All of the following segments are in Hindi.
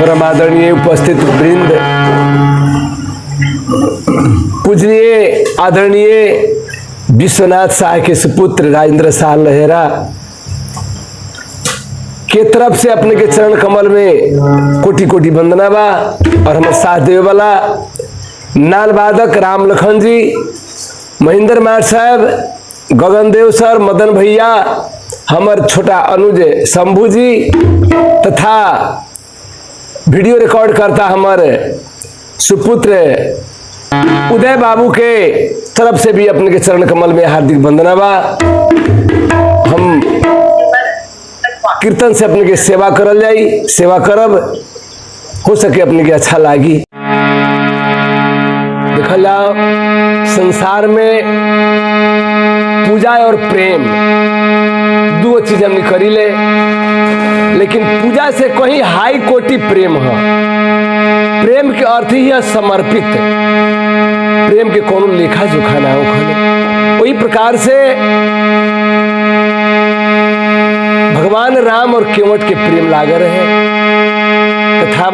परम आदरणीय उपस्थित वृंद, पूजनीय आदरणीय विश्वनाथ शाह के सुपुत्र राजेंद्र शाह लहेरा के तरफ से अपने के चरण कमल में कोटि कोटि वंदना बा। और हमारे साथ देवे वाला नाल वादक राम लखन जी, महेंद्र मार साहब, गगन देव सर, मदन भैया, हमार छोटा अनुज शंभू जी तथा वीडियो रिकॉर्ड करता हमारे सुपुत्र उदय बाबू के तरफ से भी अपने के चरण कमल में हार्दिक वंदना बा। हम कीर्तन से अपने के सेवा करल जाई, सेवा करब हो सके अपने के अच्छा लागी। देखल जाओ संसार में पूजा और प्रेम दो चीज हमने करी ले, लेकिन पूजा से कहीं हाई कोटि प्रेम है। प्रेम के अर्थ ही है समर्पित। प्रेम के कोनो लेखा जोखा ना हो खाने। वही प्रकार से भगवान राम और केवट के प्रेम लागे रहे तथा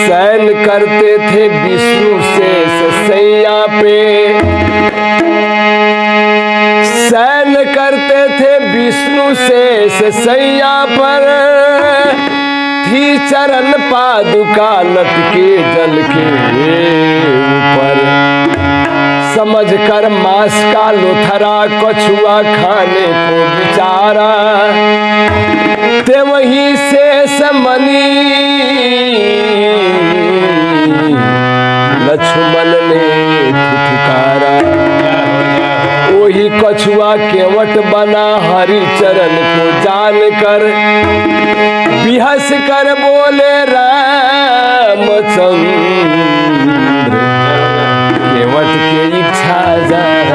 शयन करते थे विष्णु से ससैया पे, शयन करते थे विष्णु से ससैया पर, थी चरण पादुका लटके जल के ऊपर, समझ कर मांस का लोथरा कछुआ खाने को बिचारा, ते वहीं से समनी लक्ष्मण ने फुफकारा, वही कछुआ केवट बना हरि चरण को जान कर, बिहस कर बोले रामचंद्र, केवट के इच्छा जान।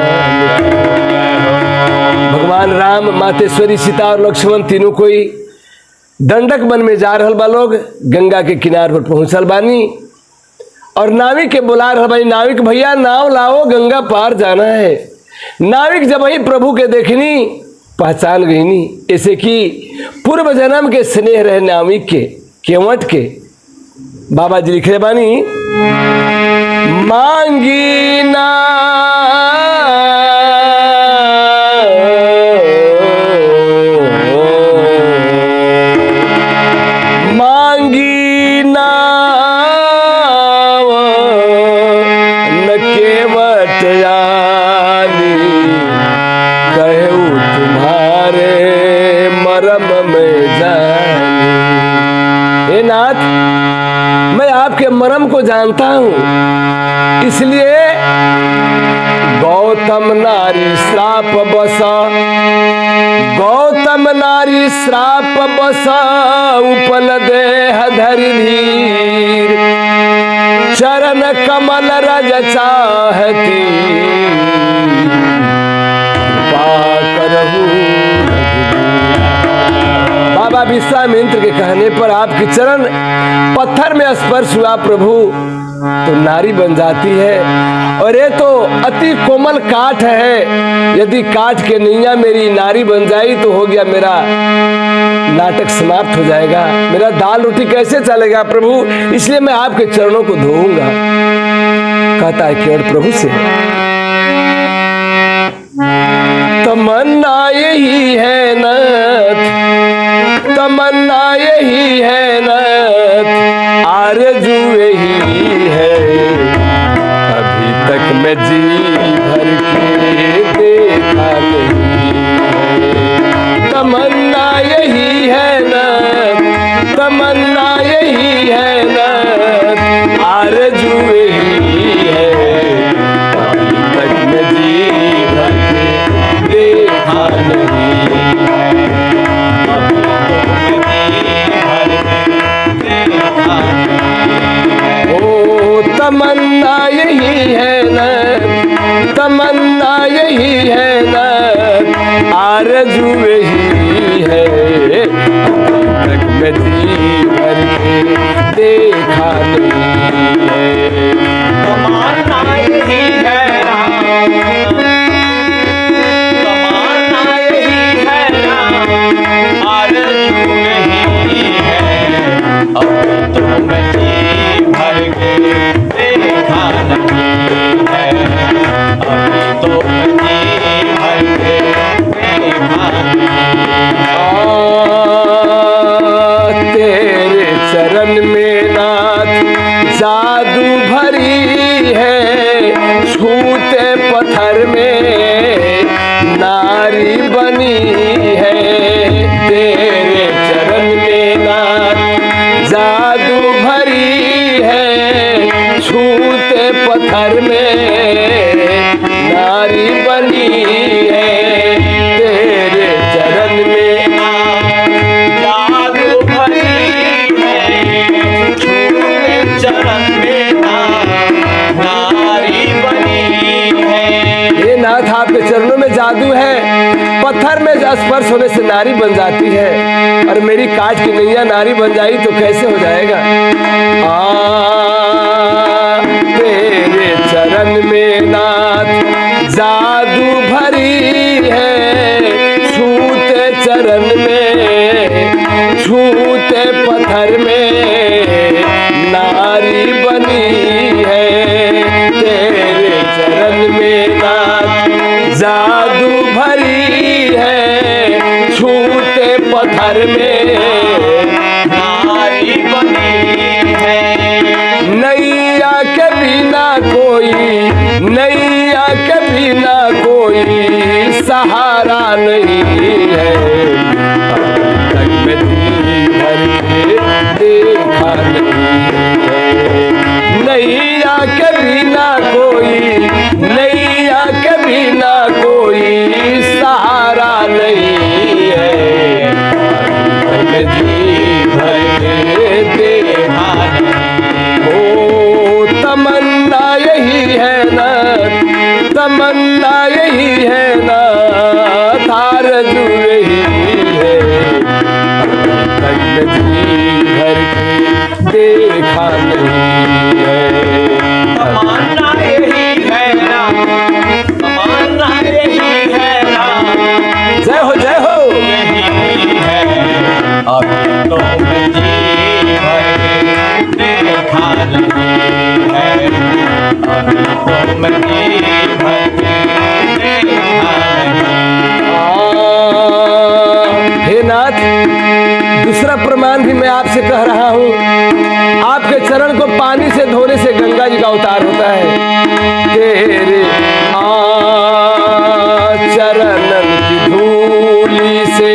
भगवान राम, मातेश्वरी सीता और लक्ष्मण तीनों कोई दंडक वन में जा रहल बा। लोग गंगा के किनार पर पहुंचल बानी और नाविक के बुला रहल बानी, नाविक भैया नाव लाओ, गंगा पार जाना है। नाविक जब ही प्रभु के देखनी पहचान गई नी, ऐसे कि पूर्व जन्म के स्नेह रहे नाविक के केवट के। बाबा जी लिख रहे बानी, मांगी ना मांगी ना न केवट यानी, कहूँ तुम्हारे मरम में जानी। हे नाथ, मैं आपके मरम को जानता हूं, इसलिए गौतम नारी श्राप बसा, गौतम नारी श्राप बसा, उपल देह धरि धीर, चरण कमल रज चाहती, बाबा विश्वामित्र के कहने पर आपके चरण पत्थर में स्पर्श हुआ प्रभु तो नारी बन जाती है। और ये तो अति कोमल काठ है, यदि काठ के नैया मेरी नारी बन जाई तो हो गया, मेरा नाटक समाप्त हो जाएगा, मेरा दाल रोटी कैसे चलेगा प्रभु, इसलिए मैं आपके चरणों को धोऊंगा। कहता है केवट प्रभु से, तमन्ना यही है नाथ, तमन्ना यही है नाथ, आरज़ू यही है, अभी तक मैं जी भर के देखा नहीं है। तमन्ना यही है नाथ, तमन्ना यही है नाथ, आरज़ू यही है, अभी तक मैं जी भर के देखा नहीं है। तमन्ना यही है न, तमन्ना यही है न, आरज़ू यही है, तक मैं जी भर के देखा नहीं है। तमन्ना यही है न, तमन्ना यही है न, आरज़ू मेरा स्पर्श होने से नारी बन जाती है, और मेरी काट की नैया नारी बन जाई तो कैसे हो जाएगा। तेरे चरण में नाथ जादू भरी है, छूते चरण में, छूते पत्थर में नारी बनी है। तेरे चरण में नाथ जादू भरी है, छूते पत्थर में नारी बनी है। नैया के बिना कोई, नैया के बिना कोई सहारा नहीं है। तक में दिल भर के देखा नहीं है। नैया के बिना कोई, नैया के बिना कोई सहारा नहीं है। तक में दिल भर के देखा नहीं। ओ तमन्ना यही है ना, तमन्ना यही है ना, आरज़ू यही है। तक में जी भर के देखा नहीं है। तमन्ना यही है ना, तमन्ना यही है ना, जय हो जय हो। यही है। अब तो मैं जी भर के देखा नहीं है। अब तो मैं जी भर के देखा नहीं। हे नाथ, दूसरा प्रमाण भी मैं आपसे कह रहा हूँ। आपके चरण को पानी से धोने से गंगा जी का अवतार होता है। तेरे चरणन की धूली से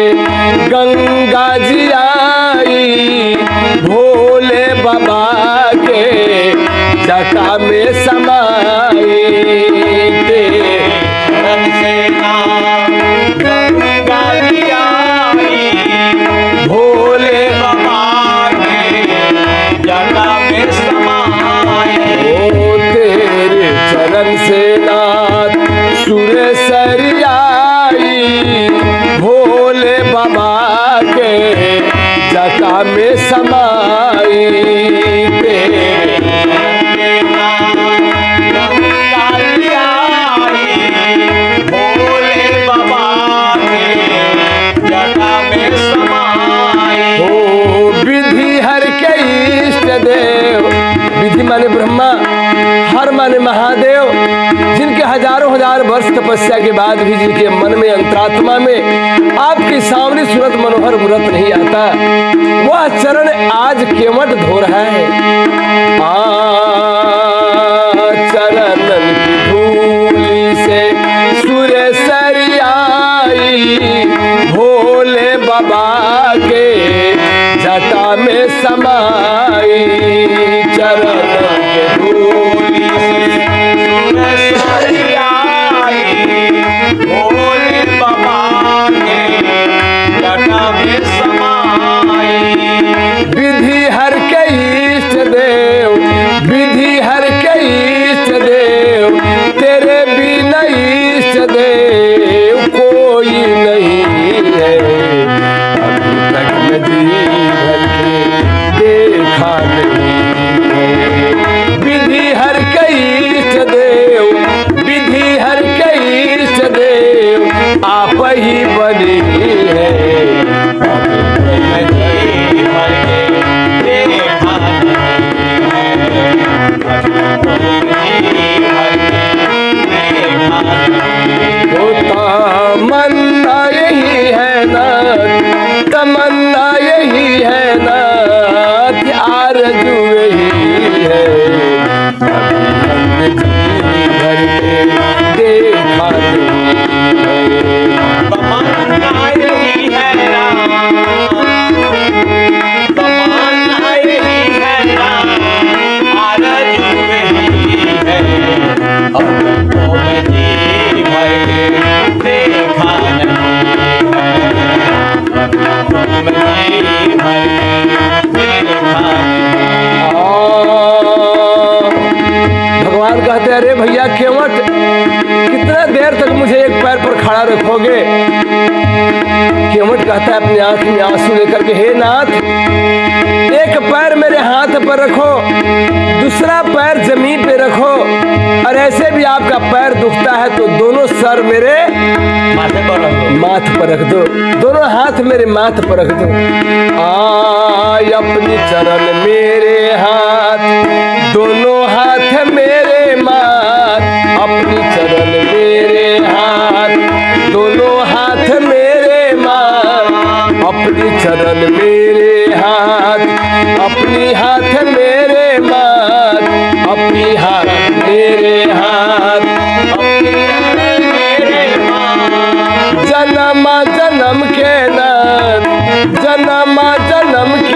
गंगा जी आई, भोले बाबा के जटा में समाई। तेरे चरण से नाम गंगा जी आई, भोले बाबा के जटा में समाई। ओ तेरे चरण से नाथ सुरेश्वरी आई, भोले बाबा के जटा में समाई। तेरे गंगा जी आई, भोले बाबा के जटा में समाई। ओ विधि हर के इष्ट देव, विधि माने ब्रह्मा, हर माने महादेव, जिनके हजारों हजार वर्ष तपस्या के बाद भी जिनके मन में अंतरात्मा में आपकी सामने सूरत मनोहर मूरत नहीं आता, वह चरण आज केवट धो रहा है। चरणन की धूली से सुरेश्वरी आई, भोले बाबा के जटा में समाई। चरण के धूली से सुरेश्वरी आई, भोले बाबा के जटा में समाई। विधि हर के इष्ट देव, विधि हर के इष्ट देव, तेरे बिना इष्ट देव कोई नहीं है। अभी तक मैं जी भर के देखा नहीं है। विधि हर के इष्ट देव, विधि हर के इष्ट देव आप ही बनी है। मैं जी भर के देखा नहीं है। अब तो मैं जी भर के देखा नहीं। तो तमन्ना यही है ना, तमन्ना यही है ना, कि आरज़ू यही है। अभी हमने जी भर के देखा नहीं है। तमन्ना यही है ना, तमन्ना यही है ना, आरज़ू यही है। अब तो मैं जी भर के देखा नहीं है। अब तो मैं जी भर के देखा नहीं। भगवान कहते हैं, अरे भैया केवट, कितना देर तक मुझे एक पैर पर खड़ा रखोगे? प्रगट कहता है अपनी आंख में आंसू लेकर के, हे नाथ, एक पैर मेरे हाथ पर रखो, दूसरा पैर जमीन पे रखो, और ऐसे भी आपका पैर दुखता है तो दोनों सर मेरे माथे पर रख दो। माथ पर रख दो, दोनों हाथ मेरे माथ पर रख दो। आय अपनी चरण मेरे हाथ, दोनों हाथ मेरे माथ, अपनी चरण मेरे हाथ, दोनों हाथ मेरे माथ, अपनी चरण मेरे हाथ, अपनी हाथ मेरे माथ, अपनी हाथ मेरे हाथ, अपनी हाथ मेरे माथ। जन्म जन्म के नाथ, जन्म जन्म के